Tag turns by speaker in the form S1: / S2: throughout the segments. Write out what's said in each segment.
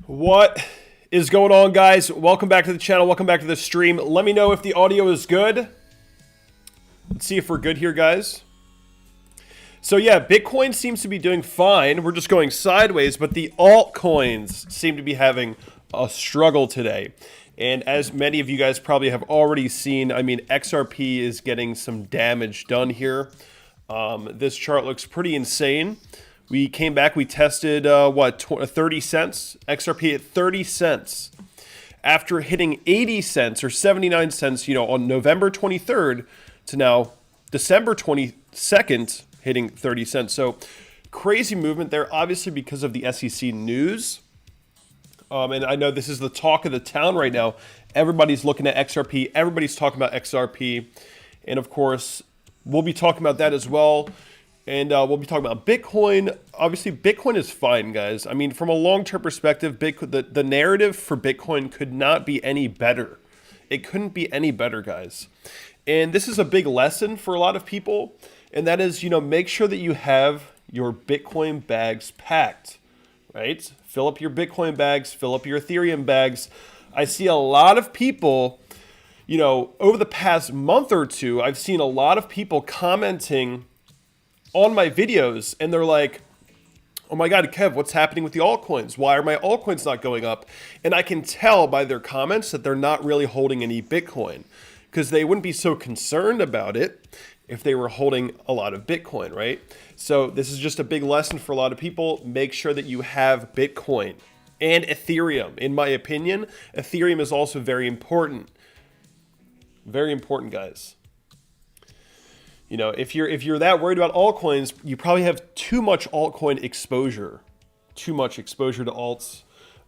S1: What is going on, guys? Welcome back to the channel. Welcome back to the stream. Let me know if the audio is good. Let's see if we're good here, guys. So yeah, Bitcoin seems to be doing fine. We're just going sideways, but the altcoins seem to be having a struggle today. And as many of you guys probably have already seen, I mean, XRP is getting some damage done here. This chart looks pretty insane. We came back, we tested, what, 30 cents? XRP at 30 cents. After hitting 80 cents or 79 cents, you know, on November 23rd to now December 22nd, hitting 30 cents. So crazy movement there, obviously because of the SEC news. And I know this is the talk of the town right now. Everybody's looking at XRP. Everybody's talking about XRP. And of course, we'll be talking about that as well. And we'll be talking about Bitcoin. Obviously, Bitcoin is fine, guys. I mean, from a long-term perspective, Bitcoin, the narrative for Bitcoin could not be any better. It couldn't be any better, guys. And this is a big lesson for a lot of people. And that is, you know, make sure that you have your Bitcoin bags packed, right? Fill up your Bitcoin bags, fill up your Ethereum bags. I see a lot of people, you know, over the past month or two, I've seen a lot of people commenting on my videos, and they're like, oh my God, Kev, what's happening with the altcoins? Why are my altcoins not going up? And I can tell by their comments that they're not really holding any Bitcoin, because they wouldn't be so concerned about it if they were holding a lot of Bitcoin, right? So this is just a big lesson for a lot of people. Make sure that you have Bitcoin and Ethereum. In my opinion, Ethereum is also very important. Very important, guys. You know, if you're that worried about altcoins, you probably have too much altcoin exposure. Too much exposure to alts.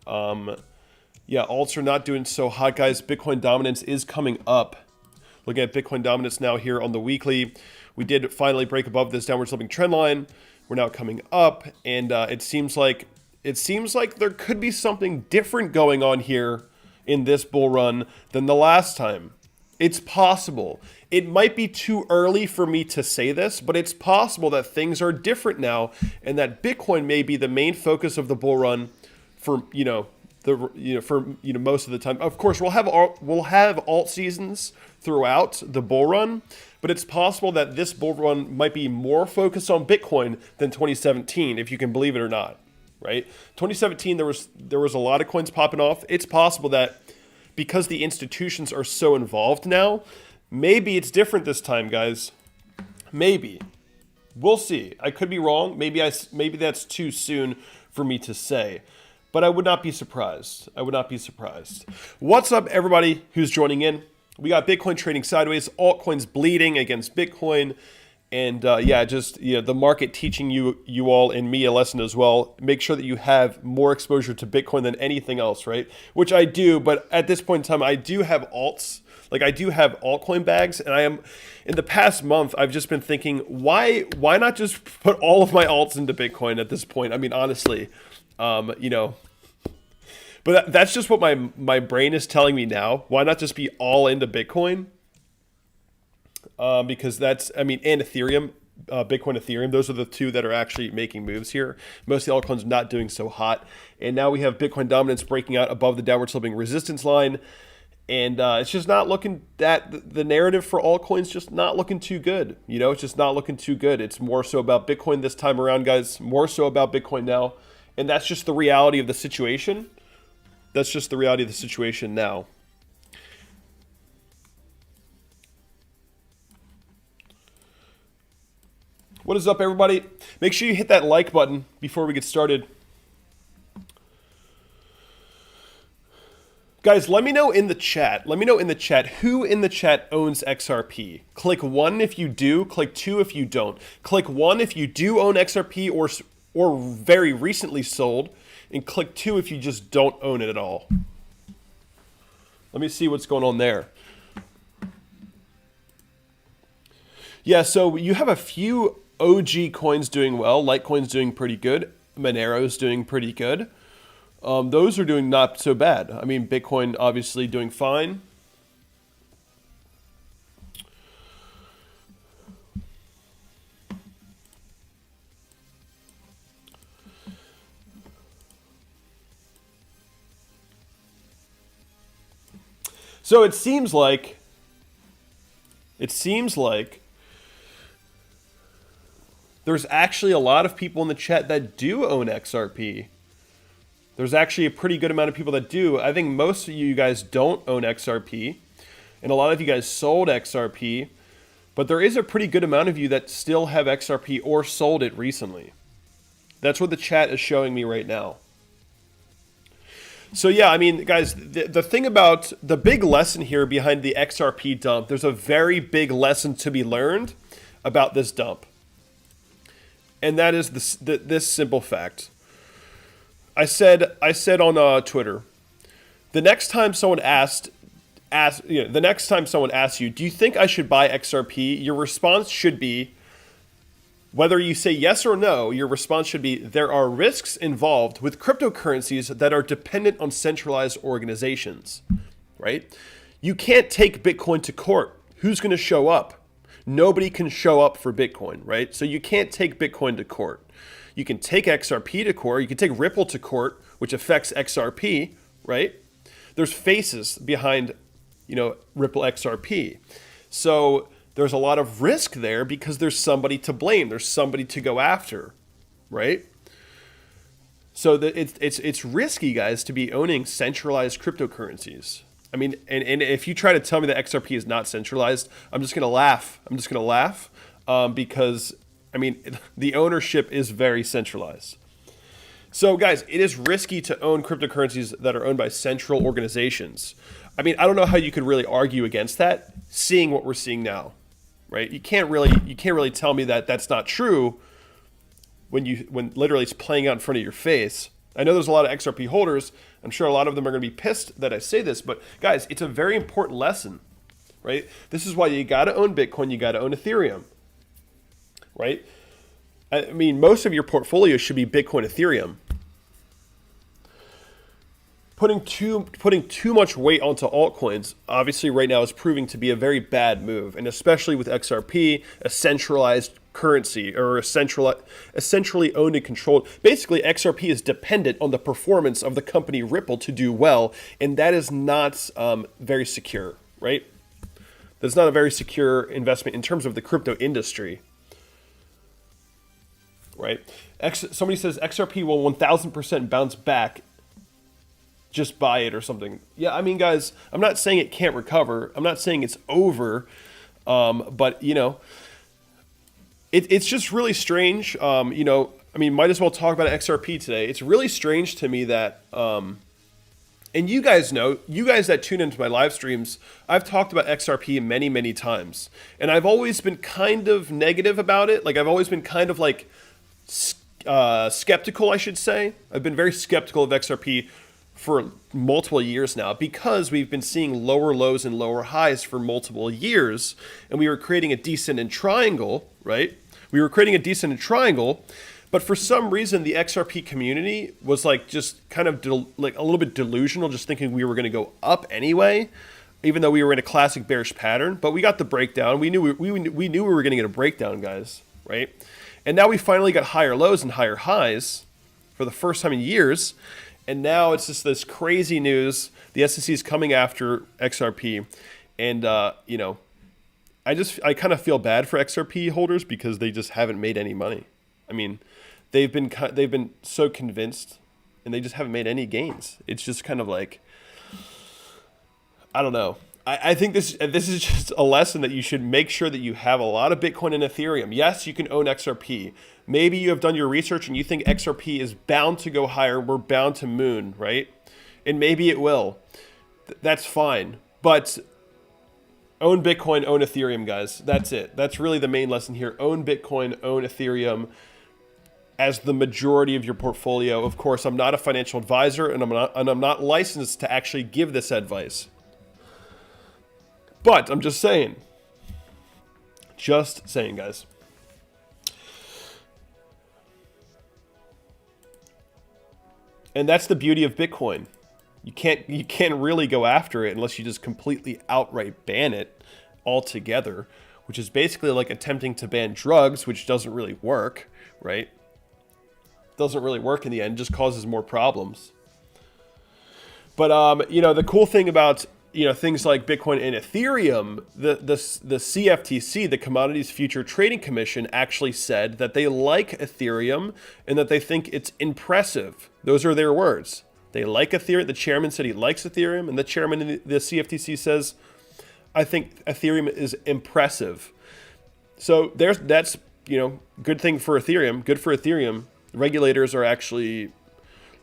S1: Yeah, alts are not doing so hot, guys. Bitcoin dominance is coming up. Looking at Bitcoin dominance now here on the weekly. We did finally break above this downward sloping trend line. We're now coming up, and it seems like there could be something different going on here in this bull run than the last time. It's possible. It might be too early for me to say this, but it's possible that things are different now, and that Bitcoin may be the main focus of the bull run for most of the time. Of course, we'll have alt seasons throughout the bull run, but it's possible that this bull run might be more focused on Bitcoin than 2017, if you can believe it or not. Right? 2017, there was a lot of coins popping off. It's possible that because the institutions are so involved now, maybe it's different this time, guys. Maybe. We'll see. I could be wrong. Maybe that's too soon for me to say. But I would not be surprised. I would not be surprised. What's up, everybody who's joining in? We got Bitcoin trading sideways, altcoins bleeding against Bitcoin. And yeah, just the market teaching you all and me a lesson as well. Make sure that you have more exposure to Bitcoin than anything else, right? Which I do, but at this point in time, I do have alts. Like I do have altcoin bags, and I am in the past month I've just been thinking, why not just put all of my alts into Bitcoin at this point? I mean, honestly, but that's just what my brain is telling me now. Why not just be all into Bitcoin? Because that's, and Ethereum, Bitcoin, Ethereum, those are the two that are actually making moves here. Most of the altcoins not doing so hot. And now we have Bitcoin dominance breaking out above the downward sloping resistance line. And it's just not looking that the narrative for altcoins just not looking too good. It's just not looking too good. It's more so about Bitcoin this time around, guys. More so about Bitcoin now. And that's just the reality of the situation. That's just the reality of the situation now. What is up, everybody? Make sure you hit that like button before we get started. Guys, let me know in the chat. Let me know in the chat who in the chat owns XRP. Click 1 if you do. Click 2 if you don't. Click 1 if you do own XRP or very recently sold. And click 2 if you just don't own it at all. Let me see what's going on there. Yeah, so you have a few OG coins doing well. Litecoin's doing pretty good. Monero's doing pretty good. Those are doing not so bad. I mean, Bitcoin obviously doing fine. So it seems like there's actually a lot of people in the chat that do own XRP. There's actually a pretty good amount of people that do. I think most of you guys don't own XRP, and a lot of you guys sold XRP, but there is a pretty good amount of you that still have XRP or sold it recently. That's what the chat is showing me right now. So yeah, I mean, guys, the thing about the big lesson here behind the XRP dump, there's a very big lesson to be learned about this dump. And that is this simple fact. I said on Twitter, the next time someone asks you, do you think I should buy XRP? Your response should be, whether you say yes or no, your response should be, there are risks involved with cryptocurrencies that are dependent on centralized organizations, right? You can't take Bitcoin to court. Who's going to show up? Nobody can show up for Bitcoin, right? So you can't take Bitcoin to court. You can take XRP to court. You can take Ripple to court, which affects XRP, right? There's faces behind, Ripple XRP. So there's a lot of risk there because there's somebody to blame. There's somebody to go after, right? So it's risky, guys, to be owning centralized cryptocurrencies. I mean, and if you try to tell me that XRP is not centralized, I'm just going to laugh. Because, I mean, the ownership is very centralized. So, guys, it is risky to own cryptocurrencies that are owned by central organizations. I mean, I don't know how you could really argue against that, seeing what we're seeing now, right? You can't really tell me that that's not true when literally it's playing out in front of your face. I know there's a lot of XRP holders. I'm sure a lot of them are going to be pissed that I say this, but guys, it's a very important lesson, right? This is why you got to own Bitcoin, you got to own Ethereum, right? I mean, most of your portfolio should be Bitcoin, Ethereum. Putting too much weight onto altcoins, obviously right now is proving to be a very bad move, and especially with XRP, a centralized currency or essentially owned and controlled. Basically, XRP is dependent on the performance of the company Ripple to do well, and that is not very secure, right? That's not a very secure investment in terms of the crypto industry, right? Somebody says XRP will 1000% bounce back. Just buy it or something. Yeah, I mean, guys, I'm not saying it can't recover. I'm not saying it's over, but it's just really strange. I mean, might as well talk about XRP today. It's really strange to me that, and And you guys know, you guys that tune into my live streams, I've talked about XRP many, many times. And I've always been kind of negative about it. Like, I've always been kind of like skeptical, I should say. I've been very skeptical of XRP for multiple years now because we've been seeing lower lows and lower highs for multiple years. And we were creating a descending triangle, right? We were creating a descending triangle. But for some reason, the XRP community was like just kind of like a little bit delusional, just thinking we were going to go up anyway, even though we were in a classic bearish pattern. But we got the breakdown. We knew we knew we were going to get a breakdown, guys, right? And now we finally got higher lows and higher highs for the first time in years. And now it's just this crazy news. The SEC is coming after XRP, and you know, I kind of feel bad for XRP holders because they just haven't made any money. I mean, they've been so convinced, and they just haven't made any gains. It's just kind of like, I don't know. I think this is just a lesson that you should make sure that you have a lot of Bitcoin and Ethereum. Yes, you can own XRP. Maybe you have done your research and you think XRP is bound to go higher. We're bound to moon, right? And maybe it will. That's fine. But own Bitcoin, own Ethereum, guys. That's it. That's really the main lesson here. Own Bitcoin, own Ethereum as the majority of your portfolio. Of course, I'm not a financial advisor, and I'm not licensed to actually give this advice. But I'm just saying. Just saying, guys. And that's the beauty of Bitcoin. You can't really go after it unless you just completely outright ban it altogether, which is basically like attempting to ban drugs, which doesn't really work, right? Doesn't really work in the end, just causes more problems. But you know, the cool thing about things like Bitcoin and Ethereum, the CFTC, the Commodities Future Trading Commission, actually said that they like Ethereum and that they think it's impressive. Those are their words. They like Ethereum. The chairman said he likes Ethereum, and the chairman of the CFTC says, I think Ethereum is impressive. So that's good thing for Ethereum. Good for Ethereum. Regulators are actually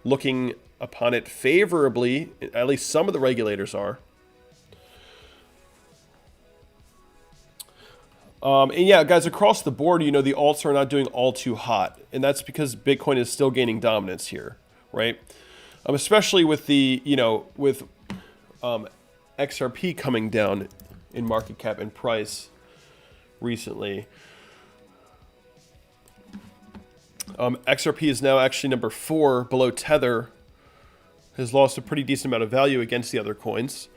S1: looking upon it favorably. At least some of the regulators are. And yeah, guys, across the board, the alts are not doing all too hot. And that's because Bitcoin is still gaining dominance here, right? Especially with the, XRP coming down in market cap and price recently. XRP is now actually number 4 below Tether. Has lost a pretty decent amount of value against the other coins.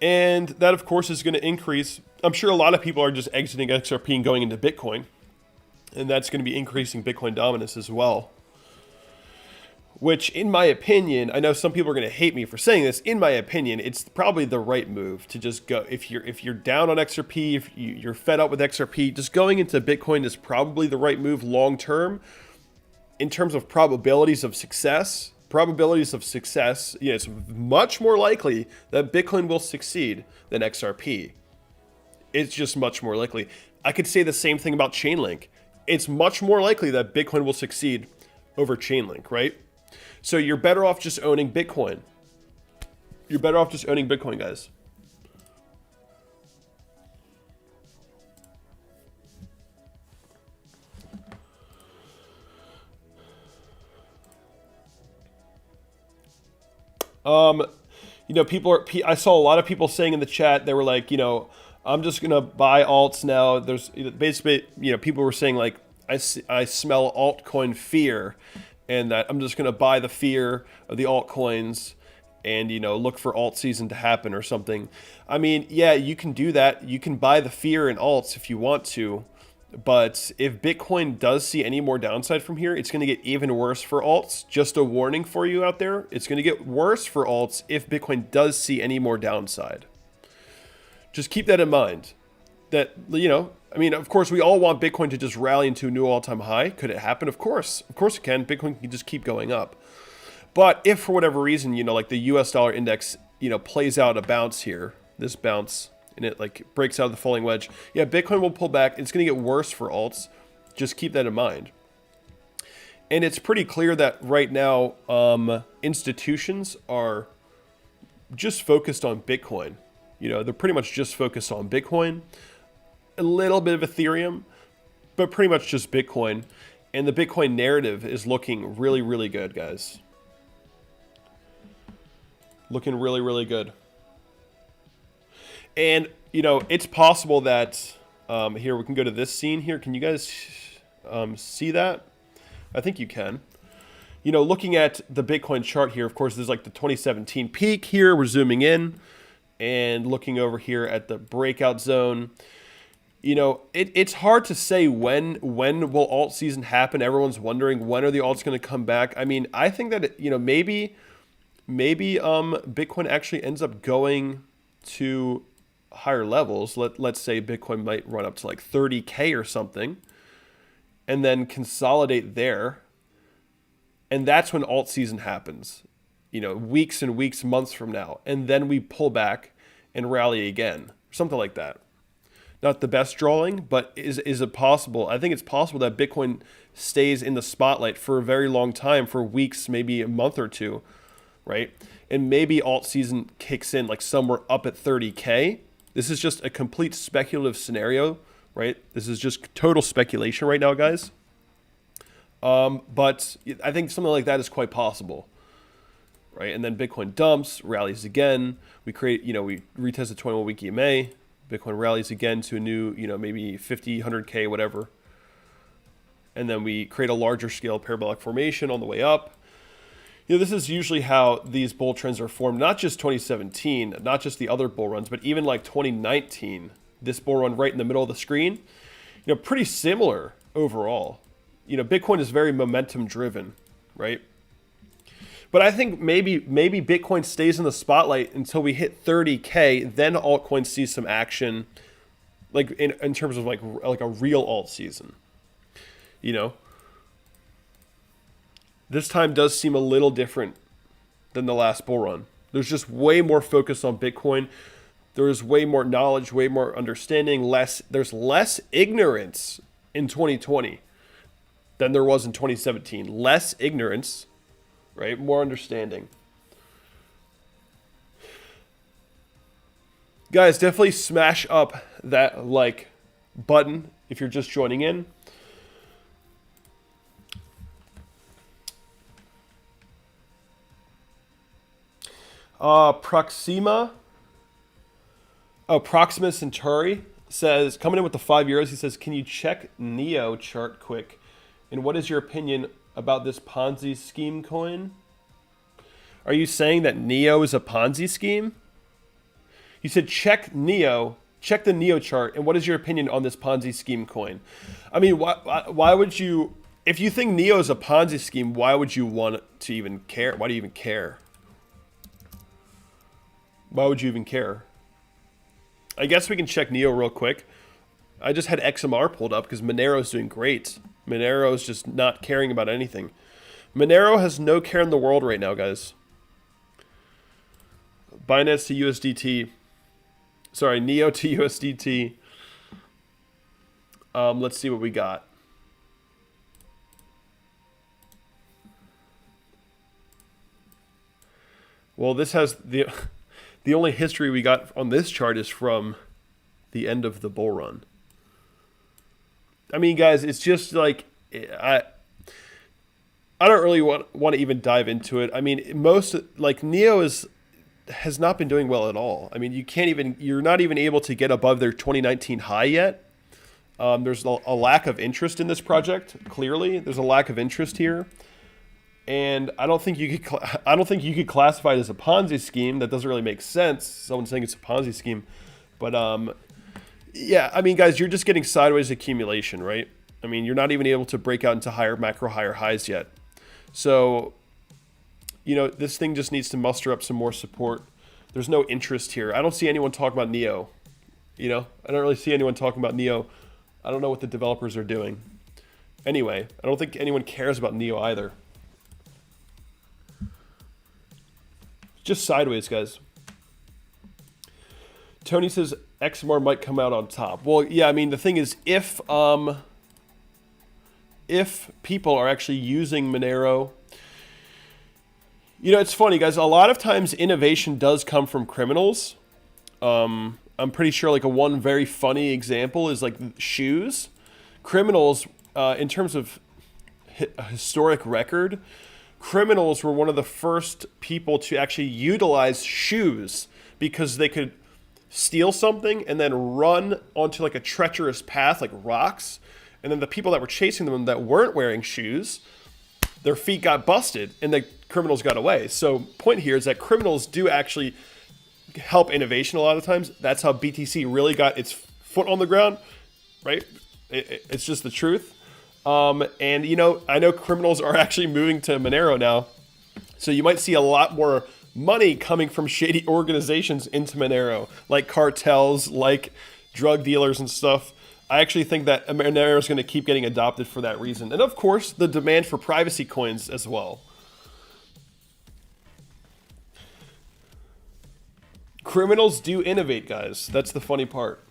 S1: And that, of course, is going to increase. I'm sure a lot of people are just exiting XRP and going into Bitcoin. And that's going to be increasing Bitcoin dominance as well. Which, in my opinion, I know some people are going to hate me for saying this. In my opinion, it's probably the right move to just go. If you're down on XRP, if you're fed up with XRP, just going into Bitcoin is probably the right move long term. In terms of probabilities of success, it's much more likely that Bitcoin will succeed than XRP. It's just much more likely. I could say the same thing about Chainlink. It's much more likely that Bitcoin will succeed over Chainlink, right? So you're better off just owning Bitcoin. You're better off just owning Bitcoin, guys. I saw a lot of people saying in the chat, they were like, I'm just going to buy alts now. There's basically, people were saying like, I smell altcoin fear, and that I'm just going to buy the fear of the altcoins and, look for alt season to happen or something. I mean, yeah, you can do that. You can buy the fear in alts if you want to. But if Bitcoin does see any more downside from here, it's going to get even worse for alts. Just a warning for you out there. It's going to get worse for alts if Bitcoin does see any more downside. Just keep that in mind. That, of course, we all want Bitcoin to just rally into a new all-time high. Could it happen? Of course. Of course it can. Bitcoin can just keep going up. But if for whatever reason, like the US dollar index, plays out a bounce here, this bounce, and it like breaks out of the falling wedge, yeah, Bitcoin will pull back. It's going to get worse for alts. Just keep that in mind. And it's pretty clear that right now, institutions are just focused on Bitcoin. You know, they're pretty much just focused on Bitcoin, a little bit of Ethereum, but pretty much just Bitcoin. And the Bitcoin narrative is looking really, really good, guys. Looking really, really good. And, you know, it's possible that, here, we can go to this scene here. Can you guys see that? I think you can. You know, looking at the Bitcoin chart here, of course, there's like the 2017 peak here. We're zooming in and looking over here at the breakout zone. You know, it's hard to say when will alt season happen. Everyone's wondering, when are the alts going to come back? I mean, I think that, you know, maybe Bitcoin actually ends up going to higher levels. Let's say Bitcoin might run up to like 30K or something and then consolidate there. And that's when alt season happens, you know, weeks and weeks, months from now. And then we pull back and rally again, something like that. Not the best drawing, but is it possible? I think it's possible that Bitcoin stays in the spotlight for a very long time, for weeks, maybe a month or two, right? And maybe alt season kicks in like somewhere up at 30K. This is just a complete speculative scenario, right? This is just total speculation right now, guys. But I think something like that is quite possible, right? And then Bitcoin dumps, rallies again. We create, you know, we retest the 21-week EMA. Bitcoin rallies again to a new, you know, maybe 50, 100K, whatever. And then we create a larger scale parabolic formation on the way up. You know, this is usually how these bull trends are formed, not just 2017, not just the other bull runs, but even like 2019, this bull run right in the middle of the screen, you know, pretty similar overall. You know, Bitcoin is very momentum driven, right? But I think maybe Bitcoin stays in the spotlight until we hit 30K, then altcoins see some action, like in terms of like a real alt season. You know, this time does seem a little different than the last bull run. There's just way more focus on Bitcoin. There's way more knowledge, way more understanding, there's less ignorance in 2020 than there was in 2017. Less ignorance, right? More understanding. Guys, definitely smash up that like button if you're just joining in. Proxima Centauri says, coming in with the €5, he says, can you check Neo chart quick? And what is your opinion about this Ponzi scheme coin? Are you saying that Neo is a Ponzi scheme? You said check Neo, check the Neo chart, and what is your opinion on this Ponzi scheme coin? I mean, why would you, if you think Neo is a Ponzi scheme, why would you want to even care? Why do you even care? Why would you even care? I guess we can check Neo real quick. I just had XMR pulled up because Monero's doing great. Monero's just not caring about anything. Monero has no care in the world right now, guys. Binance to USDT. Sorry, Neo to USDT. Let's see what we got. Well, this has the only history we got on this chart is from the end of the bull run. I mean, guys, it's just like I don't really want to even dive into it. I mean, most like Neo has not been doing well at all. I mean, you're not even able to get above their 2019 high yet. There's a lack of interest in this project. Clearly, there's a lack of interest here, and I don't think you could classify it as a Ponzi scheme. That doesn't really make sense. Someone saying it's a Ponzi scheme, but yeah, I mean, guys, you're just getting sideways accumulation, right? I mean, you're not even able to break out into higher highs yet. So, you know, this thing just needs to muster up some more support. There's no interest here. I don't see anyone talking about Neo. You know, I don't really see anyone talking about Neo. I don't know what the developers are doing. Anyway, I don't think anyone cares about Neo either. Just sideways, guys. Tony says XMR might come out on top. Well, yeah, I mean, the thing is, if people are actually using Monero, You know, it's funny, guys. A lot of times innovation does come from criminals. I'm pretty sure like one very funny example is like shoes. Criminals, in terms of historic record, criminals were one of the first people to actually utilize shoes because they could steal something and then run onto like a treacherous path like rocks, and then the people that were chasing them that weren't wearing shoes, their feet got busted and the criminals got away. So point here is that criminals do actually help innovation a lot of times. That's how BTC really got its foot on the ground, right? It's just the truth. And, you know, I know criminals are actually moving to Monero now. So you might see a lot more money coming from shady organizations into Monero, like cartels, like drug dealers and stuff. I actually think that Monero is going to keep getting adopted for that reason. And of course, the demand for privacy coins as well. Criminals do innovate, guys. That's the funny part.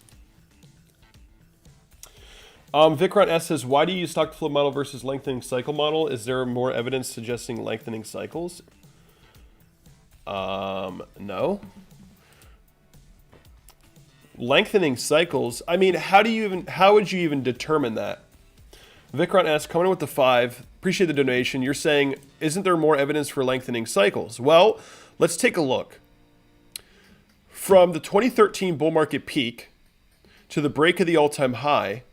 S1: Vikron S says, why do you use stock to flow model versus lengthening cycle model? Is there more evidence suggesting lengthening cycles? No. Lengthening cycles. I mean, how would you even determine that? Vikron S, coming in with the 5. Appreciate the donation. You're saying, isn't there more evidence for lengthening cycles? Well, let's take a look. From the 2013 bull market peak to the break of the all-time high,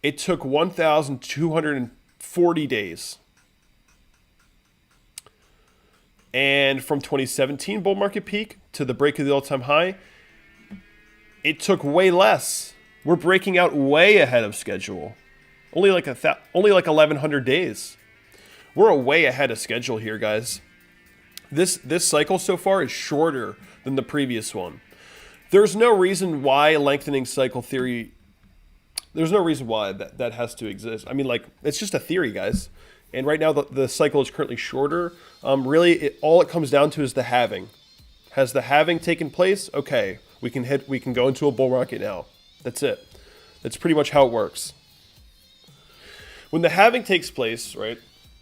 S1: it took 1,240 days. And from 2017 bull market peak to the break of the all-time high, it took way less. We're breaking out way ahead of schedule. Only like 1,100 days. We're way ahead of schedule here, guys. This cycle so far is shorter than the previous one. There's no reason why lengthening cycle theory. There's no reason why that has to exist. I mean, like, it's just a theory, guys. And right now the cycle is currently shorter. Really, all it comes down to is the halving. Has the halving taken place? Okay, we can go into a bull market now. That's it. That's pretty much how it works. When the halving takes place, right,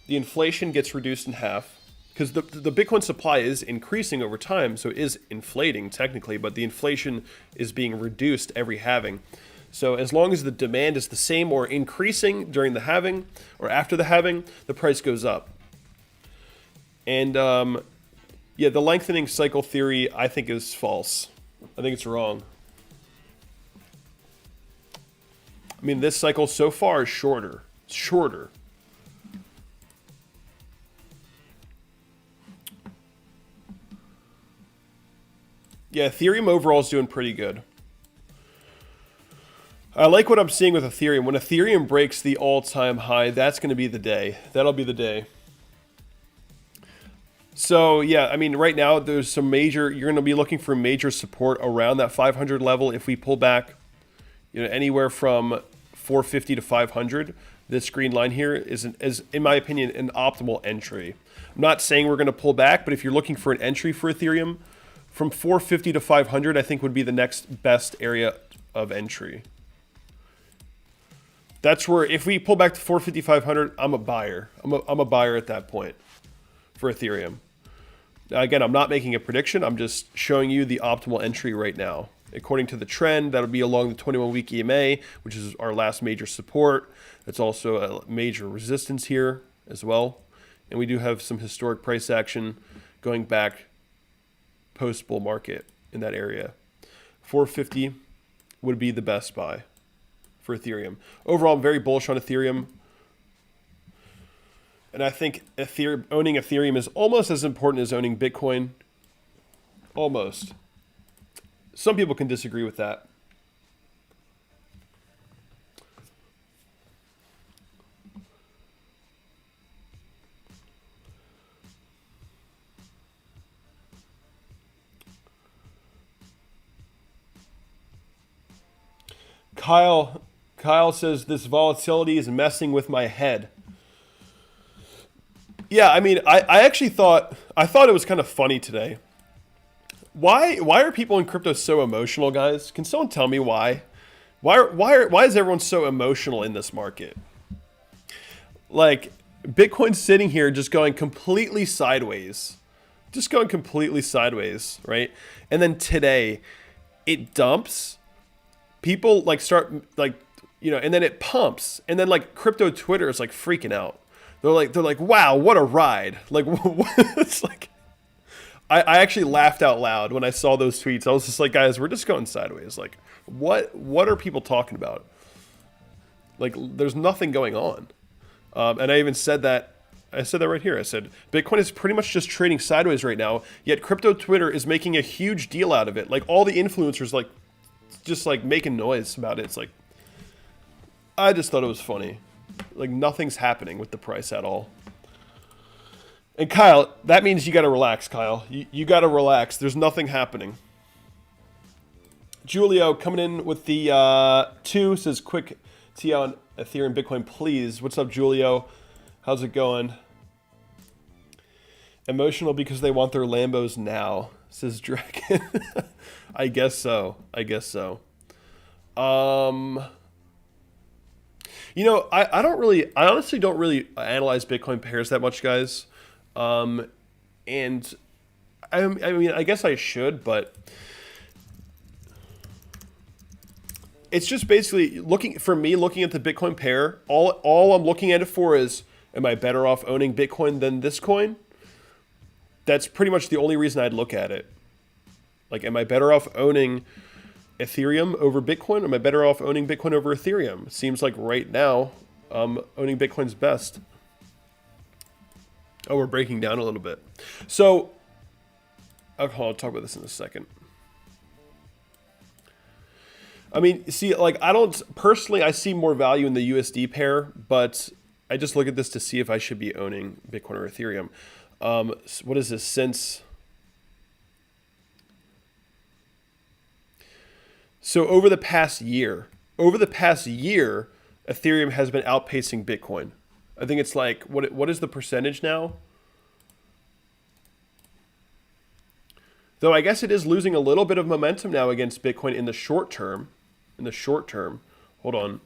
S1: the inflation gets reduced in half. Because the Bitcoin supply is increasing over time, so it is inflating technically, but the inflation is being reduced every halving. So as long as the demand is the same or increasing during the halving or after the halving, the price goes up. And yeah, the lengthening cycle theory I think is false. I think it's wrong. I mean, this cycle so far is shorter. It's shorter. Yeah, Ethereum overall is doing pretty good. I like what I'm seeing with Ethereum. When Ethereum breaks the all-time high, that's going to be the day. That'll be the day. So, yeah, I mean, right now, there's some major... You're going to be looking for major support around that 500 level. If we pull back, you know, anywhere from 450 to 500, this green line here is, in my opinion, an optimal entry. I'm not saying we're going to pull back, but if you're looking for an entry for Ethereum, from 450 to 500, I think would be the next best area of entry. That's where, if we pull back to 450, 500, I'm a buyer. I'm a buyer at that point for Ethereum. Now, again, I'm not making a prediction. I'm just showing you the optimal entry right now. According to the trend, that'll be along the 21-week EMA, which is our last major support. That's also a major resistance here as well. And we do have some historic price action going back post-bull market in that area. 450 would be the best buy for Ethereum. Overall, I'm very bullish on Ethereum. And I think owning Ethereum is almost as important as owning Bitcoin. Almost. Some people can disagree with that. Kyle says this volatility is messing with my head. Yeah, I mean, I actually thought it was kind of funny today. Why are people in crypto so emotional, guys? Can someone tell me why? Why is everyone so emotional in this market? Like, Bitcoin's sitting here just going completely sideways. just going completely sideways, right? And then today, it dumps. People like start like, you know, and then it pumps, and then like crypto Twitter is like freaking out. They're like, wow, what a ride! Like, it's like, I actually laughed out loud when I saw those tweets. I was just like, guys, we're just going sideways. Like, what are people talking about? Like, there's nothing going on. And I even said that. I said that right here. I said, Bitcoin is pretty much just trading sideways right now, yet crypto Twitter is making a huge deal out of it. Like, all the influencers, like, just, like, making noise about it. It's like, I just thought it was funny. Like, nothing's happening with the price at all. And Kyle, that means you got to relax, Kyle. You got to relax. There's nothing happening. Julio coming in with the 2 says, quick tea on Ethereum, Bitcoin, please. What's up, Julio? How's it going? Emotional because they want their Lambos now, says Dragon. I guess so. I guess so. You know, I honestly don't really analyze Bitcoin pairs that much, guys. And I mean, I guess I should, but it's just basically looking at the Bitcoin pair. All I'm looking at it for is, am I better off owning Bitcoin than this coin? That's pretty much the only reason I'd look at it. Like, am I better off owning Ethereum over Bitcoin? Am I better off owning Bitcoin over Ethereum? It seems like right now, owning Bitcoin's best. Oh, we're breaking down a little bit. So, I'll talk about this in a second. I mean, see, like, I see more value in the USD pair, but I just look at this to see if I should be owning Bitcoin or Ethereum. What is this? So over the past year, Ethereum has been outpacing Bitcoin. I think it's like, what is the percentage now? Though I guess it is losing a little bit of momentum now against Bitcoin in the short term. Hold on.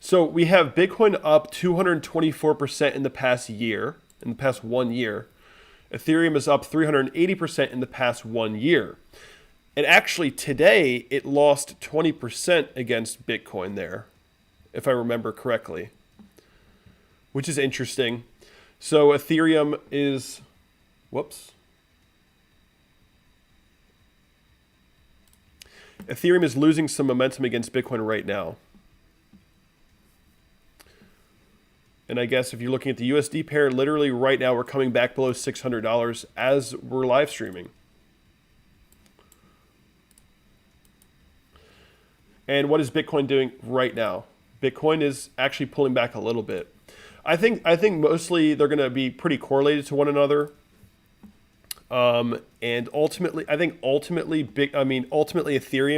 S1: So we have Bitcoin up 224% in the past 1 year. Ethereum is up 380% in the past 1 year. And actually today it lost 20% against Bitcoin there, if I remember correctly, which is interesting. So Ethereum is, Ethereum is losing some momentum against Bitcoin right now. And I guess if you're looking at the USD pair, literally right now we're coming back below $600 as we're live streaming. And what is Bitcoin doing right now? Bitcoin is actually pulling back a little bit. I think mostly they're going to be pretty correlated to one another. And ultimately Ethereum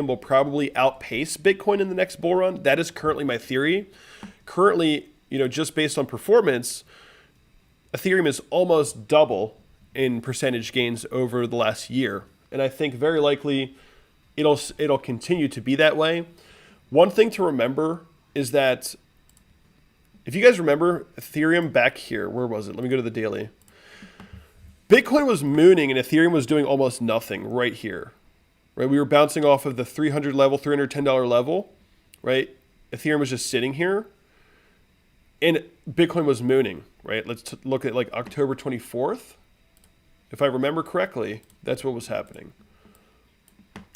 S1: will probably outpace Bitcoin in the next bull run. That is currently my theory. Currently, just based on performance, Ethereum is almost double in percentage gains over the last year. And I think very likely it'll continue to be that way. One thing to remember is that if you guys remember Ethereum back here, where was it? Let me go to the daily. Bitcoin was mooning and Ethereum was doing almost nothing right here. Right? We were bouncing off of the $310 level, right? Ethereum was just sitting here. And Bitcoin was mooning, right? Let's look at like October 24th. If I remember correctly, that's what was happening.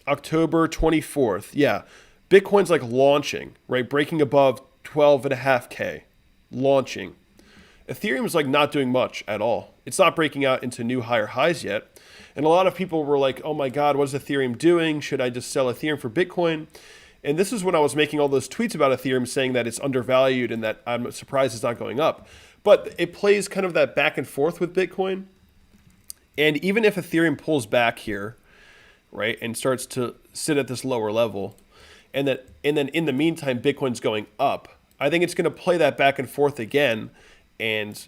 S1: October 24th. Yeah. Bitcoin's like launching, right? Breaking above 12.5K. Launching. Ethereum is like not doing much at all. It's not breaking out into new higher highs yet. And a lot of people were like, oh my God, what is Ethereum doing? Should I just sell Ethereum for Bitcoin? And this is when I was making all those tweets about Ethereum saying that it's undervalued and that I'm surprised it's not going up. But it plays kind of that back and forth with Bitcoin. And even if Ethereum pulls back here, right, and starts to sit at this lower level, and then in the meantime, Bitcoin's going up, I think it's going to play that back and forth again and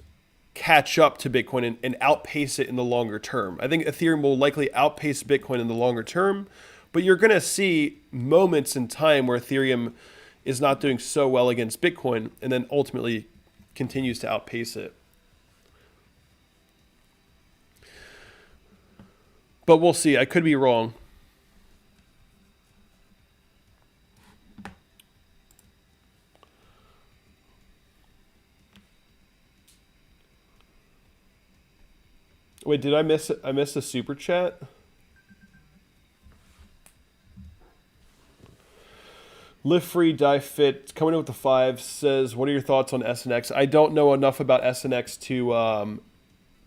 S1: catch up to Bitcoin and outpace it in the longer term. I think Ethereum will likely outpace Bitcoin in the longer term. But you're going to see moments in time where Ethereum is not doing so well against Bitcoin, and then ultimately continues to outpace it. But we'll see. I could be wrong. Wait, did I miss it? I missed a super chat? Live Free, Die Fit, coming in with the 5, says, what are your thoughts on SNX? I don't know enough about SNX to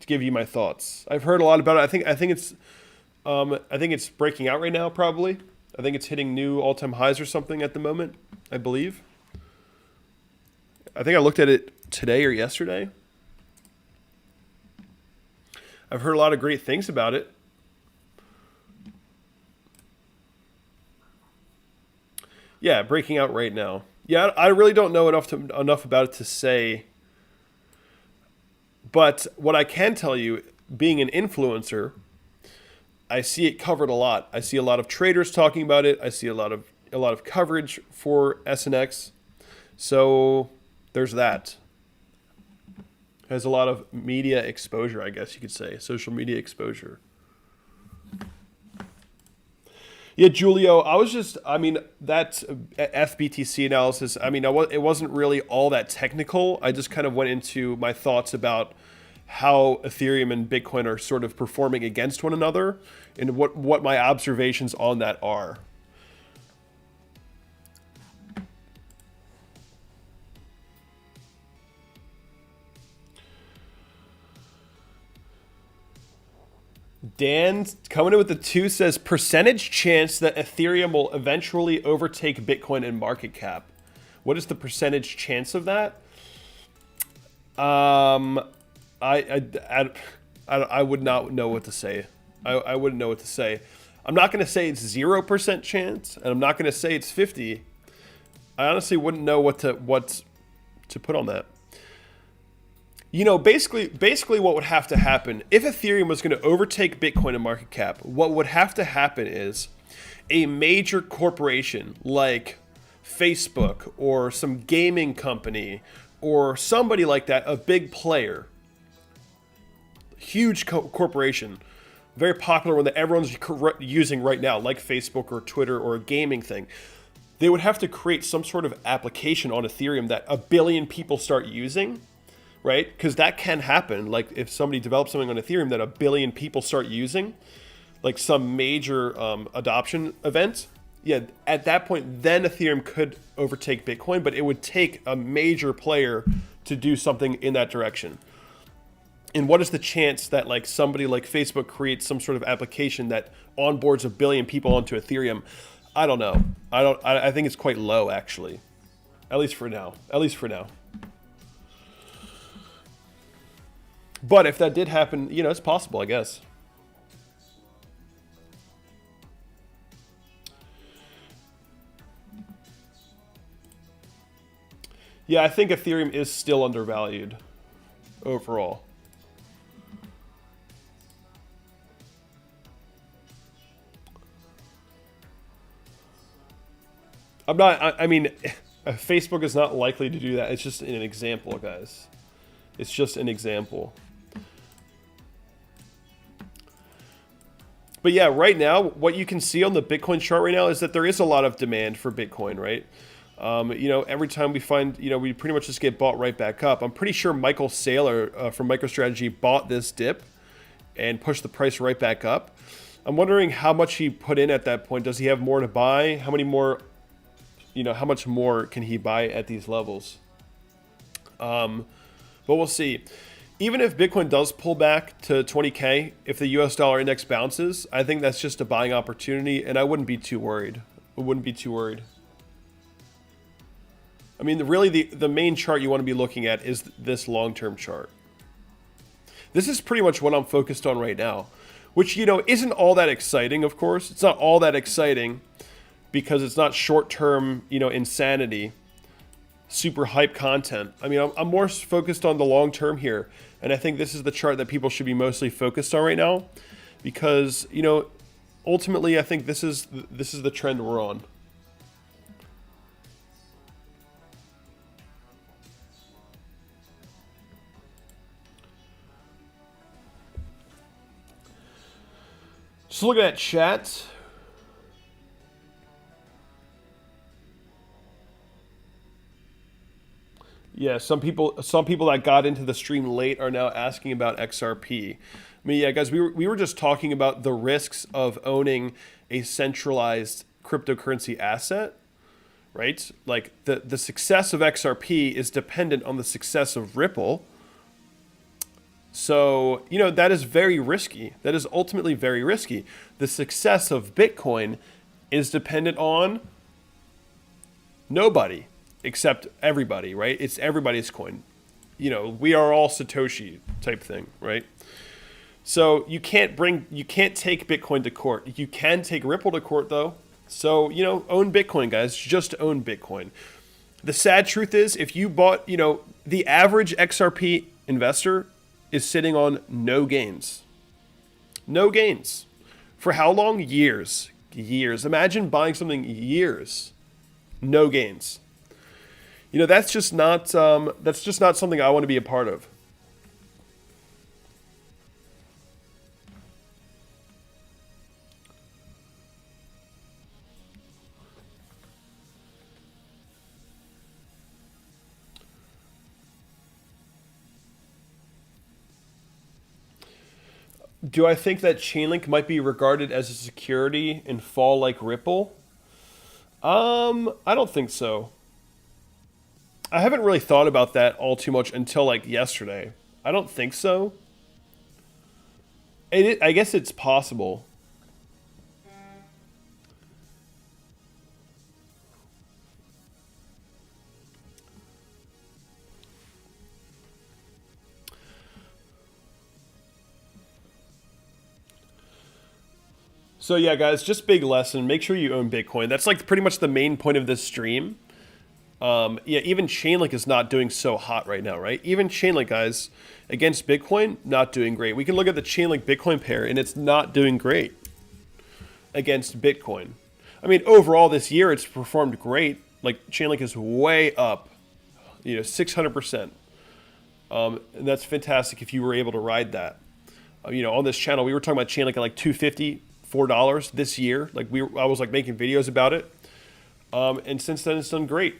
S1: give you my thoughts. I've heard a lot about it. I think it's breaking out right now, probably. I think it's hitting new all-time highs or something at the moment, I believe. I think I looked at it today or yesterday. I've heard a lot of great things about it. Yeah, breaking out right now. Yeah, I really don't know enough about it to say. But what I can tell you, being an influencer, I see it covered a lot. I see a lot of traders talking about it. I see a lot of coverage for SNX. So there's that. Has a lot of media exposure, I guess you could say, social media exposure. Yeah, Julio, that FBTC analysis, it wasn't really all that technical. I just kind of went into my thoughts about how Ethereum and Bitcoin are sort of performing against one another and what my observations on that are. Dan coming in with the 2 says, percentage chance that Ethereum will eventually overtake Bitcoin in market cap. What is the percentage chance of that? I would not know what to say. I wouldn't know what to say. I'm not going to say it's 0% chance, and I'm not going to say it's 50. I honestly wouldn't know what to put on that. You know, basically what would have to happen, if Ethereum was going to overtake Bitcoin in market cap, what would have to happen is a major corporation like Facebook or some gaming company or somebody like that, a big player, huge corporation, very popular one that everyone's using right now, like Facebook or Twitter or a gaming thing. They would have to create some sort of application on Ethereum that 1 billion people start using. Right? Because that can happen. Like if somebody develops something on Ethereum that 1 billion people start using, like some major adoption event, yeah, at that point, then Ethereum could overtake Bitcoin, but it would take a major player to do something in that direction. And what is the chance that like somebody like Facebook creates some sort of application that onboards 1 billion people onto Ethereum? I don't know. I think it's quite low, actually. At least for now. But if that did happen, you know, it's possible, I guess. Yeah, I think Ethereum is still undervalued overall. Facebook is not likely to do that. It's just an example, guys. It's just an example. But yeah, right now, what you can see on the Bitcoin chart right now is that there is a lot of demand for Bitcoin, right? Every time we find, we pretty much just get bought right back up. I'm pretty sure Michael Saylor from MicroStrategy bought this dip and pushed the price right back up. I'm wondering how much he put in at that point. Does he have more to buy? How many more, how much more can he buy at these levels? But we'll see. Even if Bitcoin does pull back to 20K, if the US dollar index bounces, I think that's just a buying opportunity, and I wouldn't be too worried. I mean, really, the main chart you want to be looking at is this long-term chart. This is pretty much what I'm focused on right now, which, isn't all that exciting, of course. It's not all that exciting because it's not short-term, insanity, super hype content. I mean, I'm more focused on the long-term here. And I think this is the chart that people should be mostly focused on right now because, ultimately, I think this is the trend we're on. Just looking at chat. Yeah, some people that got into the stream late are now asking about XRP. I mean, yeah, guys, we were just talking about the risks of owning a centralized cryptocurrency asset, right? Like the success of XRP is dependent on the success of Ripple. So, you know, that is very risky. That is ultimately very risky. The success of Bitcoin is dependent on nobody except everybody, right? It's everybody's coin. You know, we are all Satoshi type thing, right? So you can't take Bitcoin to court. You can take Ripple to court though. So, you know, own Bitcoin, guys. Just own Bitcoin. The sad truth is if you bought, you know, the average XRP investor is sitting on no gains. No gains. For how long? Years. Years. Imagine buying something years. No gains. You know, that's just not something I want to be a part of. Do I think that Chainlink might be regarded as a security and fall like Ripple? I don't think so. I haven't really thought about that all too much until like yesterday. I don't think so. I guess it's possible. So yeah, guys, just big lesson. Make sure you own Bitcoin. That's like pretty much the main point of this stream. Yeah, even Chainlink is not doing so hot right now, right? Even Chainlink, guys, against Bitcoin, not doing great. We can look at the Chainlink Bitcoin pair, and it's not doing great against Bitcoin. I mean, overall this year, it's performed great. Like, Chainlink is way up, you know, 600%. And that's fantastic if you were able to ride that. You know, on this channel, we were talking about Chainlink at like $2.50, $4 this year. Like, I was like making videos about it. And since then, it's done great.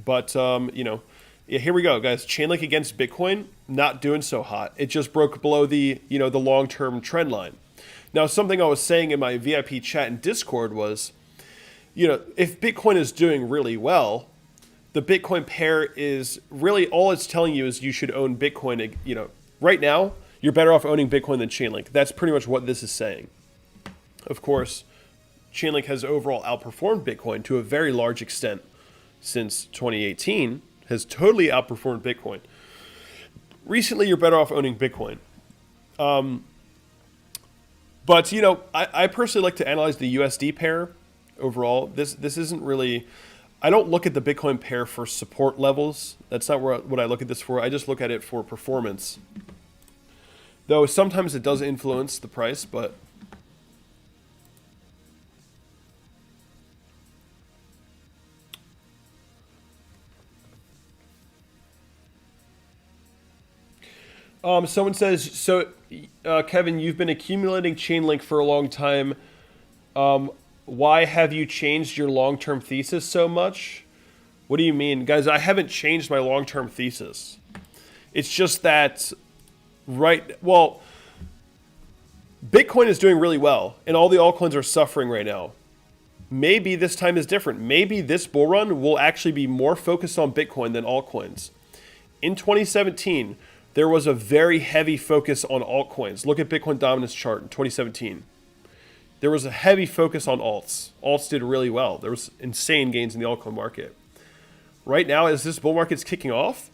S1: But, you know, yeah, here we go, guys. Chainlink against Bitcoin, not doing so hot. It just broke below the, you know, the long-term trend line. Now, something I was saying in my VIP chat in Discord was, you know, if Bitcoin is doing really well, the Bitcoin pair is really, all it's telling you is you should own Bitcoin. You know, right now, you're better off owning Bitcoin than Chainlink. That's pretty much what this is saying. Of course, Chainlink has overall outperformed Bitcoin to a very large extent since 2018, has totally outperformed Bitcoin. Recently, you're better off owning Bitcoin. But, you know, I personally like to analyze the USD pair overall. This isn't really, I don't look at the Bitcoin pair for support levels. That's not what I look at this for. I just look at it for performance. Though sometimes it does influence the price, but someone says, so Kevin, you've been accumulating Chainlink for a long time. Why have you changed your long-term thesis so much? What do you mean? Guys, I haven't changed my long-term thesis. It's just that, well, Bitcoin is doing really well, and all the altcoins are suffering right now. Maybe this time is different. Maybe this bull run will actually be more focused on Bitcoin than altcoins. In 2017, there was a very heavy focus on altcoins. Look at Bitcoin dominance chart in 2017. There was a heavy focus on alts. Alts did really well. There was insane gains in the altcoin market. Right now, as this bull market's kicking off,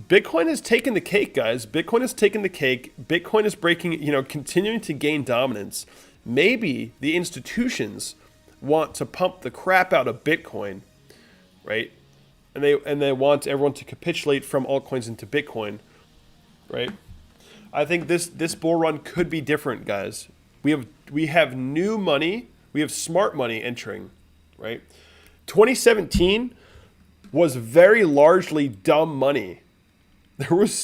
S1: Bitcoin has taken the cake, guys. Bitcoin has taken the cake. Bitcoin is breaking, you know, continuing to gain dominance. Maybe the institutions want to pump the crap out of Bitcoin, right? And they want everyone to capitulate from altcoins into Bitcoin, right? I think this bull run could be different, guys. We have new money. We have smart money entering, right? 2017 was very largely dumb money. There was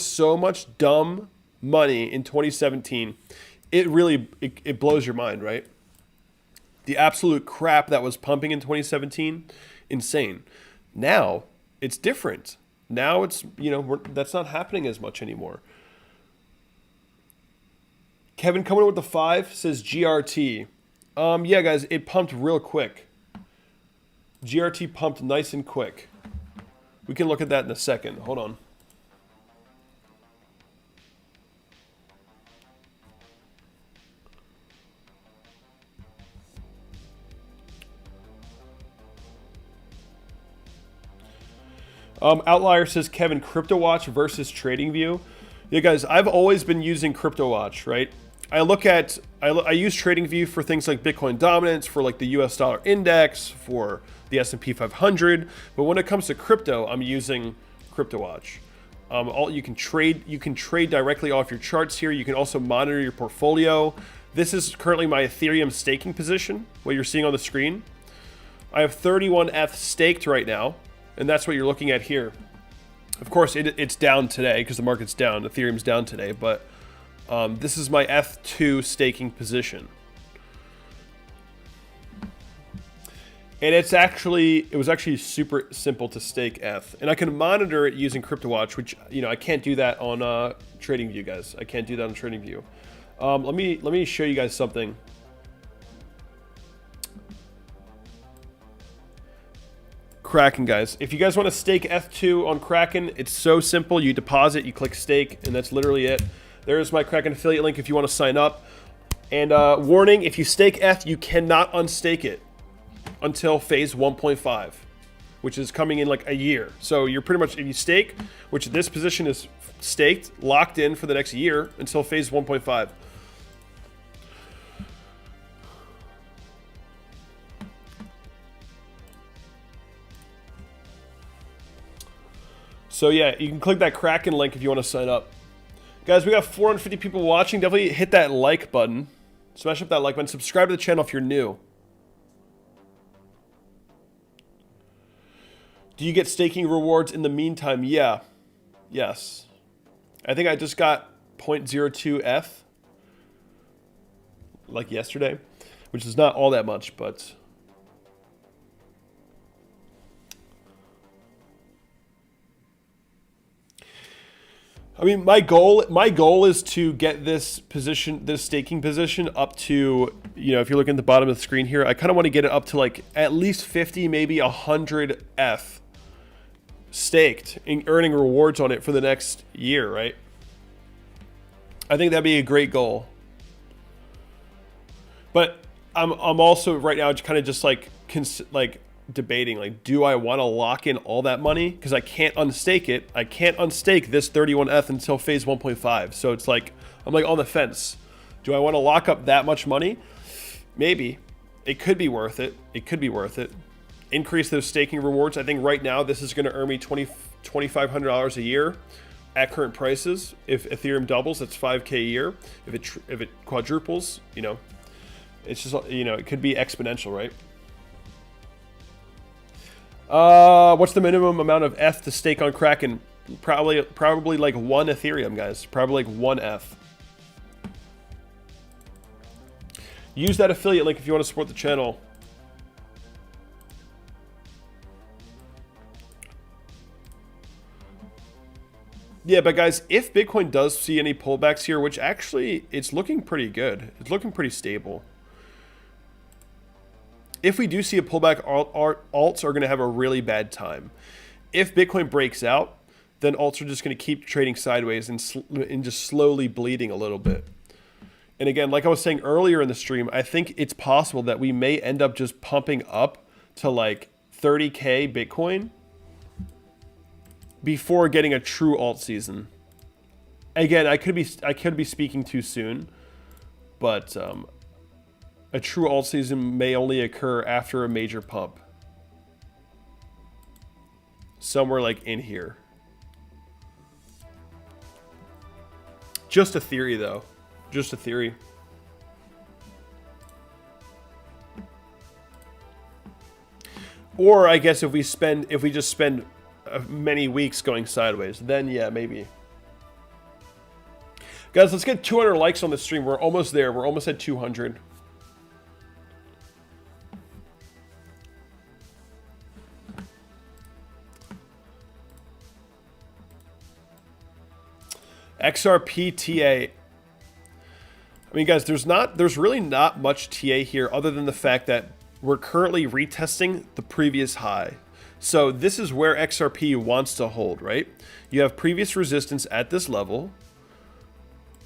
S1: so much dumb money in 2017. it really it blows your mind, right? The absolute crap that was pumping in 2017, insane. Now it's different. Now it's, you know, that's not happening as much anymore. Kevin coming in with the 5 says GRT. Yeah, guys, it pumped real quick. GRT pumped nice and quick. We can look at that in a second. Hold on. Outlier says, Kevin, Cryptowatch versus TradingView. Yeah, guys, I've always been using Cryptowatch, right? I use TradingView for things like Bitcoin dominance, for like the US dollar index, for the S&P 500. But when it comes to crypto, I'm using Cryptowatch. You can trade directly off your charts here. You can also monitor your portfolio. This is currently my Ethereum staking position, what you're seeing on the screen. I have 31 ETH staked right now, and that's what you're looking at here. Of course, it's down today because the market's down. Ethereum's down today, but this is my ETH2 staking position. And it was actually super simple to stake ETH. And I can monitor it using Cryptowatch, which, you know, I can't do that on TradingView, guys. I can't do that on TradingView. Let me show you guys something. Kraken, guys. If you guys want to stake ETH2 on Kraken, it's so simple. You deposit, you click stake, and that's literally it. There's my Kraken affiliate link if you want to sign up. And warning, if you stake ETH, you cannot unstake it until phase 1.5, which is coming in like a year. So you're pretty much, if you stake, which this position is staked, locked in for the next year until phase 1.5. So yeah, you can click that Kraken link if you want to sign up. Guys, we got 450 people watching. Definitely hit that like button. Smash up that like button. Subscribe to the channel if you're new. Do you get staking rewards in the meantime? Yeah. Yes. I think I just got 0.02 ETH like yesterday, which is not all that much, but I mean, my goal is to get this staking position up to, you know, if you're looking at the bottom of the screen here, I kind of want to get it up to like at least 50, maybe 100 ETH staked and earning rewards on it for the next year, right? I think that'd be a great goal. But I'm also right now kind of just like debating, like, do I want to lock in all that money? Because I can't unstake it. I can't unstake this 31 ETH until phase 1.5. So it's like, I'm like on the fence. Do I want to lock up that much money? Maybe. It could be worth it. It could be worth it. Increase those staking rewards. I think right now this is going to earn me $2,500 a year at current prices. If Ethereum doubles, that's $5K a year. If it quadruples, you know, it's just, you know, it could be exponential, right? What's the minimum amount of ETH to stake on Kraken? Probably like 1 Ethereum, guys. Probably like 1 ETH. Use that affiliate link if you want to support the channel. Yeah, but guys, if Bitcoin does see any pullbacks here, which actually it's looking pretty good. It's looking pretty stable. If we do see a pullback, alts are going to have a really bad time. If Bitcoin breaks out, then alts are just going to keep trading sideways and just slowly bleeding a little bit. And again, like I was saying earlier in the stream, I think it's possible that we may end up just pumping up to like 30K Bitcoin before getting a true alt season. Again, I could be speaking too soon, but a true alt season may only occur after a major pump. Somewhere like in here. Just a theory though. Just a theory. Or I guess if we just spend many weeks going sideways, then yeah, maybe. Guys, let's get 200 likes on the stream. We're almost there. We're almost at 200. XRP TA. I mean, guys, there's really not much TA here other than the fact that we're currently retesting the previous high. So this is where XRP wants to hold, right? You have previous resistance at this level,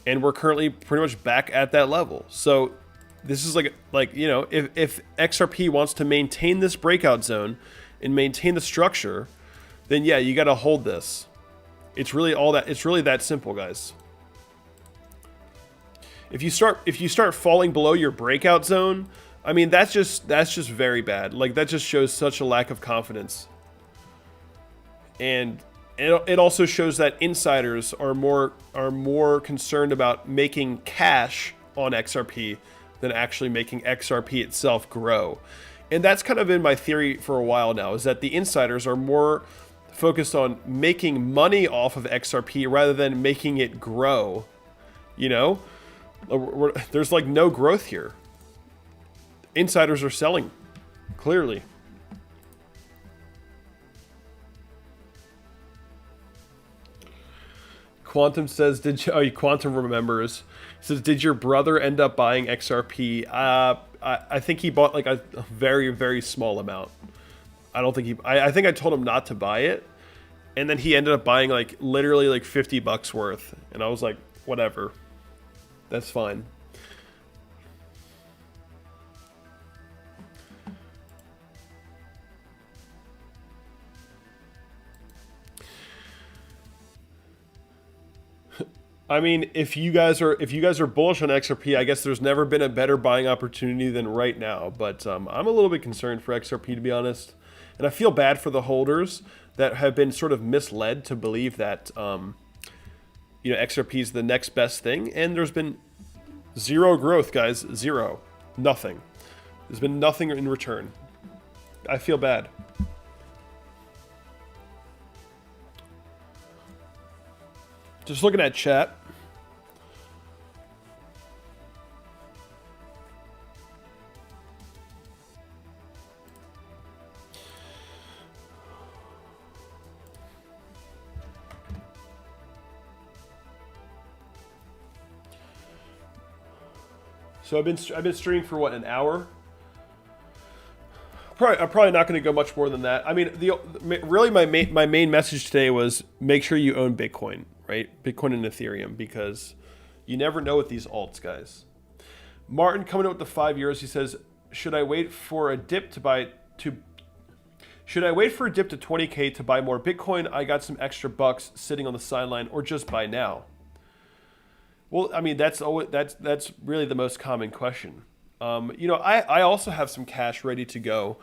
S1: and we're currently pretty much back at that level. So this is like you know, if XRP wants to maintain this breakout zone and maintain the structure, then yeah, you got to hold this. It's really that simple, guys. If you start falling below your breakout zone, I mean, that's just very bad. Like, that just shows such a lack of confidence. And it also shows that insiders are more concerned about making cash on XRP than actually making XRP itself grow. And that's kind of been my theory for a while now, is that the insiders are more focused on making money off of XRP rather than making it grow. You know? There's like no growth here. Insiders are selling, clearly. Quantum says, Quantum remembers. He says, did your brother end up buying XRP? I think he bought like a very, very small amount. I don't think I think I told him not to buy it. And then he ended up buying like literally like 50 bucks worth. And I was like, whatever. That's fine. I mean, if you guys are bullish on XRP, I guess there's never been a better buying opportunity than right now. But I'm a little bit concerned for XRP, to be honest, and I feel bad for the holders that have been sort of misled to believe that you know, XRP is the next best thing, and there's been zero growth, guys. Zero, nothing. There's been nothing in return. I feel bad. Just looking at chat. So I've been streaming for what, an hour? I'm probably not going to go much more than that. I mean, really my main message today was make sure you own Bitcoin, right? Bitcoin and Ethereum, because you never know with these alts, guys. Martin coming up with the 5 years. He says, should I wait for a dip to 20K to buy more Bitcoin? I got some extra bucks sitting on the sideline, or just buy now. Well, I mean, that's really the most common question. You know, I also have some cash ready to go.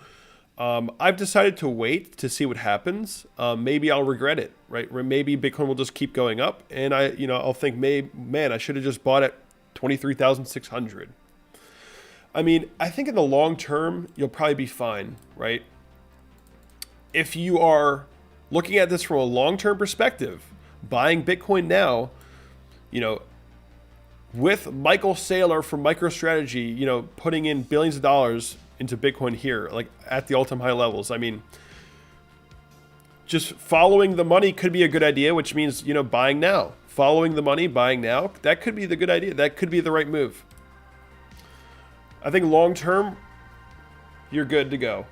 S1: I've decided to wait to see what happens. Maybe I'll regret it, right? Maybe Bitcoin will just keep going up, and I'll think, man, I should have just bought at 23,600. I mean, I think in the long term, you'll probably be fine, right? If you are looking at this from a long-term perspective, buying Bitcoin now, you know, with Michael Saylor from MicroStrategy, you know, putting in billions of dollars into Bitcoin here, like at the all-time high levels. I mean, just following the money could be a good idea, which means, you know, buying now. Following the money, buying now, that could be the good idea. That could be the right move. I think long-term, you're good to go.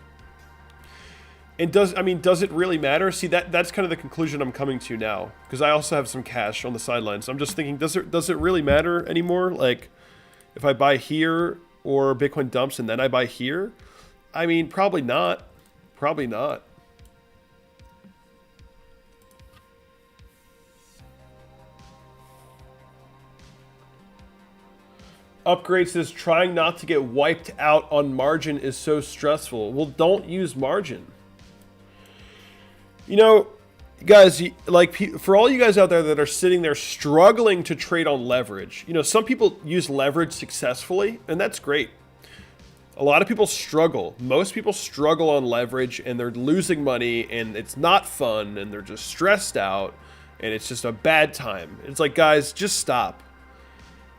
S1: And does it really matter? See, that's kind of the conclusion I'm coming to now, because I also have some cash on the sidelines. I'm just thinking, does it really matter anymore? Like, if I buy here or Bitcoin dumps and then I buy here, I mean, probably not. Probably not. Upgrade says, trying not to get wiped out on margin is so stressful. Well, don't use margin. You know, guys, like, for all you guys out there that are sitting there struggling to trade on leverage, you know, some people use leverage successfully, and that's great. A lot of people struggle. Most people struggle on leverage, and they're losing money, and it's not fun, and they're just stressed out, and it's just a bad time. It's like, guys, just stop.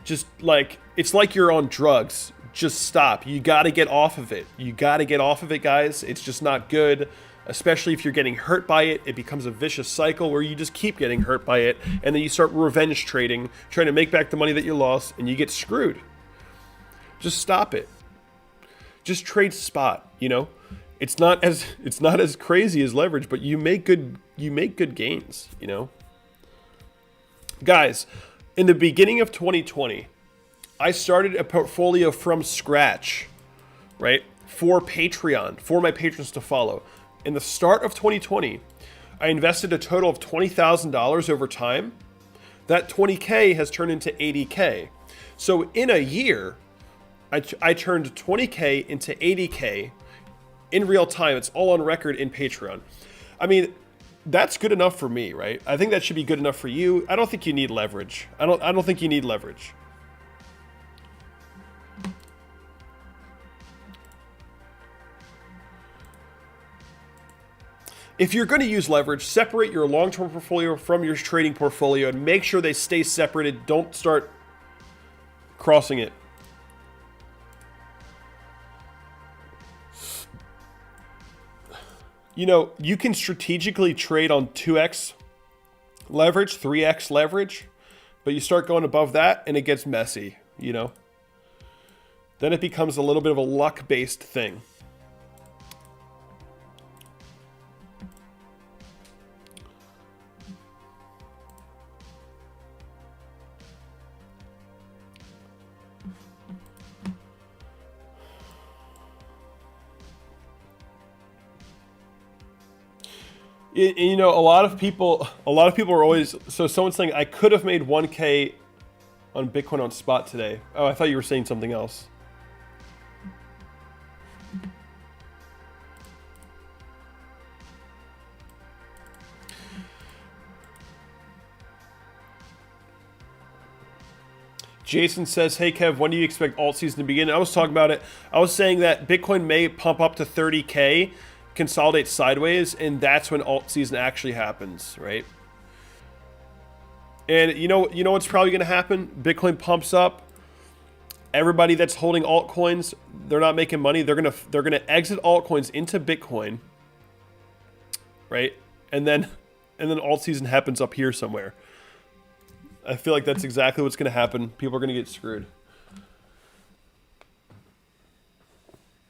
S1: just like, it's like you're on drugs. Just stop. You got to get off of it. You got to get off of it, guys. It's just not good, especially if you're getting hurt by it. It becomes a vicious cycle where you just keep getting hurt by it, and then you start revenge trading, trying to make back the money that you lost, and you get screwed. Just stop it. Just trade spot, you know? It's not as crazy as leverage, but you make good gains, you know? Guys, in the beginning of 2020, I started a portfolio from scratch, right? For Patreon, for my patrons to follow. In the start of 2020, I invested a total of $20,000 over time. That 20K has turned into 80K. So in a year, I turned 20K into 80K in real time. It's all on record in Patreon. I mean, that's good enough for me, right? I think that should be good enough for you. I don't think you need leverage. I don't think you need leverage. If you're going to use leverage, separate your long-term portfolio from your trading portfolio and make sure they stay separated. Don't start crossing it. You know, you can strategically trade on 2x leverage, 3x leverage, but you start going above that and it gets messy, you know? Then it becomes a little bit of a luck-based thing. You know, a lot of people are always, so someone's saying, I could have made 1K on Bitcoin on spot today. Oh, I thought you were saying something else. Jason says, hey Kev, when do you expect alt season to begin? I was talking about it. I was saying that Bitcoin may pump up to 30K, consolidate sideways, and that's when alt season actually happens, right? And you know what's probably going to happen? Bitcoin pumps up. Everybody that's holding altcoins, they're not making money. They're gonna exit altcoins into Bitcoin, right? And then alt season happens up here somewhere. I feel like that's exactly what's going to happen. People are going to get screwed.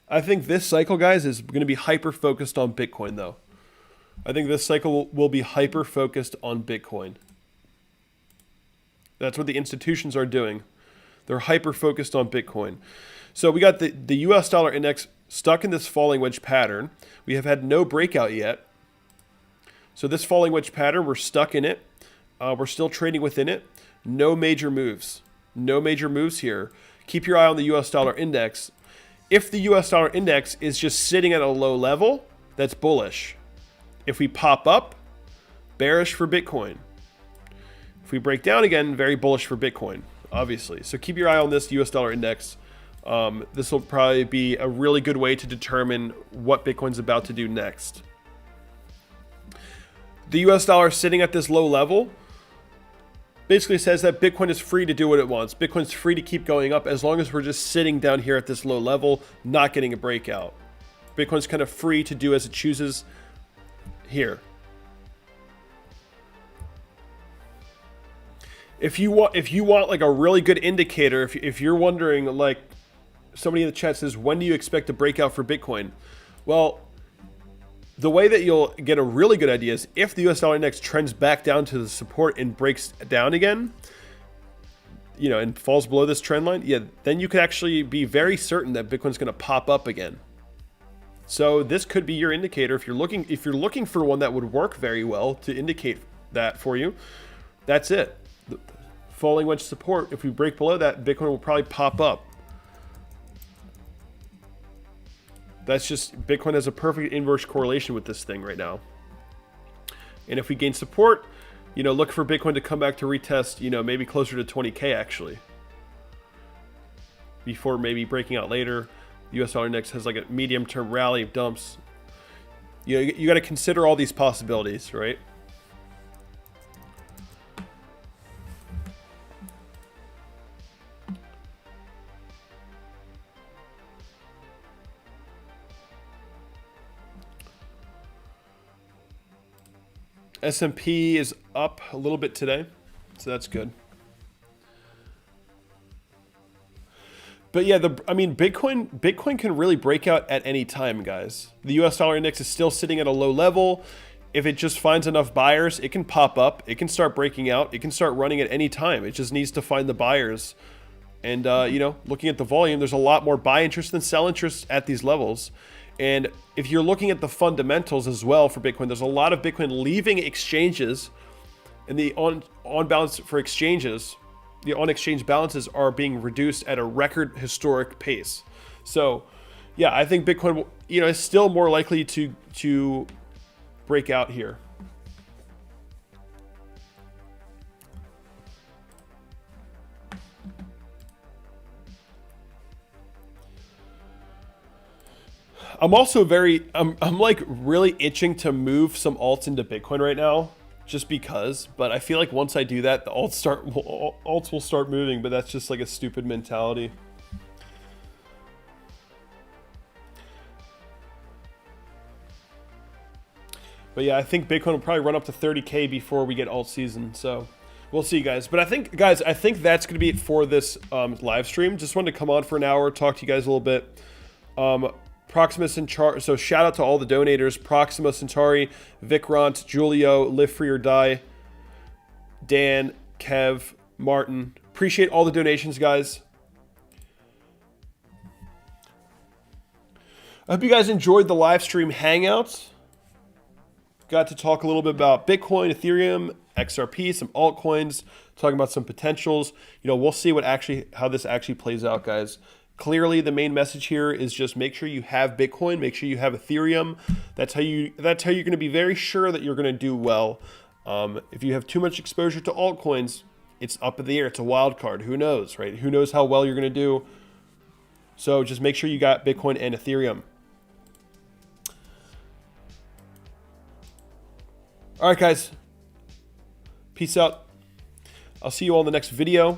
S1: I think this cycle, guys, is going to be hyper-focused on Bitcoin, though. I think this cycle will be hyper-focused on Bitcoin. That's what the institutions are doing. They're hyper-focused on Bitcoin. So we got the US dollar index stuck in this falling wedge pattern. We have had no breakout yet. So this falling wedge pattern, we're stuck in it. We're still trading within it. No major moves. No major moves here. Keep your eye on the US dollar index. If the US dollar index is just sitting at a low level, that's bullish. If we pop up, bearish for Bitcoin. If we break down again, very bullish for Bitcoin, obviously. So keep your eye on this US dollar index. This will probably be a really good way to determine what Bitcoin's about to do next. The US dollar sitting at this low level basically says that Bitcoin is free to do what it wants. Bitcoin's free to keep going up as long as we're just sitting down here at this low level, not getting a breakout. Bitcoin's kind of free to do as it chooses here. If you want like a really good indicator, if you're wondering, like somebody in the chat says, when do you expect a breakout for Bitcoin? Well, the way that you'll get a really good idea is if the US dollar index trends back down to the support and breaks down again, you know, and falls below this trend line, yeah, then you could actually be very certain that Bitcoin's going to pop up again. So this could be your indicator if you're looking for one that would work very well to indicate that for you. That's it. The falling wedge support, if we break below that, Bitcoin will probably pop up. That's just, Bitcoin has a perfect inverse correlation with this thing right now. And if we gain support, you know, look for Bitcoin to come back to retest, you know, maybe closer to 20K actually. Before maybe breaking out later. The US dollar index has like a medium-term rally of dumps. You got to consider all these possibilities, right? S&P is up a little bit today, so that's good. But yeah, I mean, Bitcoin can really break out at any time, guys. The US dollar index is still sitting at a low level. If it just finds enough buyers, it can pop up. It can start breaking out. It can start running at any time. It just needs to find the buyers. And, you know, looking at the volume, there's a lot more buy interest than sell interest at these levels. And if you're looking at the fundamentals as well for Bitcoin, there's a lot of Bitcoin leaving exchanges, and the on balance for exchanges, the on-exchange balances are being reduced at a record historic pace. So, yeah, I think Bitcoin, you know, is still more likely to break out here. I'm also I'm like really itching to move some alts into Bitcoin right now, just because. But I feel like once I do that, the alts will start moving. But that's just like a stupid mentality. But yeah, I think Bitcoin will probably run up to 30K before we get alt season. So we'll see, guys. But I think, guys, that's going to be it for this live stream. Just wanted to come on for an hour, talk to you guys a little bit. Proxima Centauri, so shout out to all the donators: Proxima Centauri, Vikrant, Julio, Live Free or Die, Dan, Kev, Martin. Appreciate all the donations, guys. I hope you guys enjoyed the live stream hangouts. Got to talk a little bit about Bitcoin, Ethereum, XRP, some altcoins, talking about some potentials. You know, we'll see how this actually plays out, guys. Clearly, the main message here is just make sure you have Bitcoin, make sure you have Ethereum. That's how you're going to be very sure that you're going to do well. If you have too much exposure to altcoins, it's up in the air. It's a wild card. Who knows, right? Who knows how well you're going to do? So just make sure you got Bitcoin and Ethereum. All right, guys. Peace out. I'll see you all in the next video.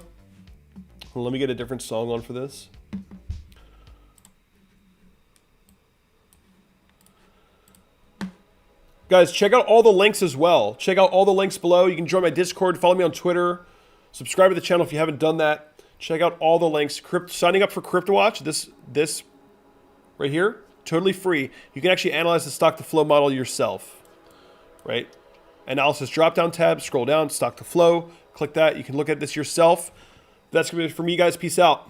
S1: Well, let me get a different song on for this. Guys, check out all the links as well. Check out all the links below. You can join my Discord, follow me on Twitter, subscribe to the channel if you haven't done that. Check out all the links. Signing up for Cryptowatch, this right here, totally free. You can actually analyze the stock to flow model yourself, right? Analysis drop-down tab, scroll down, stock to flow, click that. You can look at this yourself. That's going to be it for me, guys. Peace out.